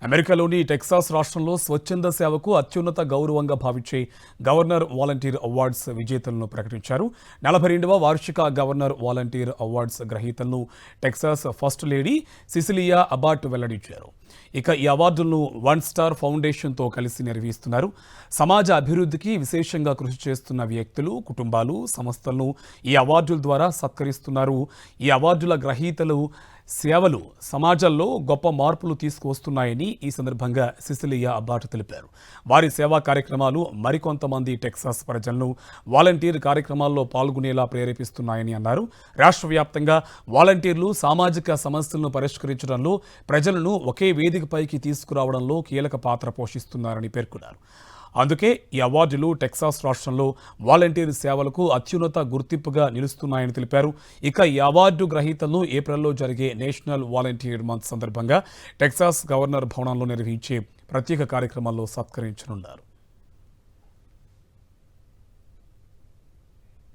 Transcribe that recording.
అమెరికాలోని టెక్సాస్ రాష్ట్రంలో స్వచ్ఛంద సేవకు అత్యున్నత గౌరవంగా భావించే గవర్నర్ వాలంటీర్ అవార్డ్స్ విజేతలను ప్రకటించారు. 42వ వార్షిక గవర్నర్ వాలంటీర్ అవార్డ్స్ గ్రహీతలను Texas first lady Cecilia Abbott వెల్లడించారు. ఇక ఈ అవార్డులను వన్ స్టార్ ఫౌండేషన్తో కలిసి నిర్వహిస్తున్నారు. సమాజ అభివృద్ధికి విశేషంగా కృషి చేస్తున్న వ్యక్తులు, కుటుంబాలు, సంస్థలను ఈ అవార్డుల ద్వారా సత్కరిస్తున్నారు. ఈ అవార్డుల గ్రహీతలు సేవలు సమాజంలో గొప్ప మార్పులు తీసుకువస్తున్నాయని ఈ సందర్భంగా సిసిలియా అబాట్ తెలిపారు. వారి సేవా కార్యక్రమాలు మరికొంతమంది టెక్సాస్ ప్రజలను వాలంటీర్ కార్యక్రమాల్లో పాల్గొనేలా ప్రేరేపిస్తున్నాయని అన్నారు. రాష్ట్ర వ్యాప్తంగా వాలంటీర్లు సామాజిక సమస్యలను పరిష్కరించడంలో, ప్రజలను ఒకే వేదికపైకి తీసుకురావడంలో కీలక పాత్ర పోషిస్తున్నారని పేర్కొన్నారు. అందుకే ఈ అవార్డులు టెక్సాస్ రాష్ట్రంలో వాలంటీర్ సేవలకు అత్యున్నత గుర్తింపుగా నిలుస్తున్నాయని తెలిపారు. ఇక ఈ అవార్డు గ్రహీతలను ఏప్రిల్లో జరిగే నేషనల్ వాలంటీర్ మంత్ సందర్భంగా టెక్సాస్ గవర్నర్ భవనంలో నిర్వహించే ప్రత్యేక కార్యక్రమాల్లో సత్కరించనున్నారు.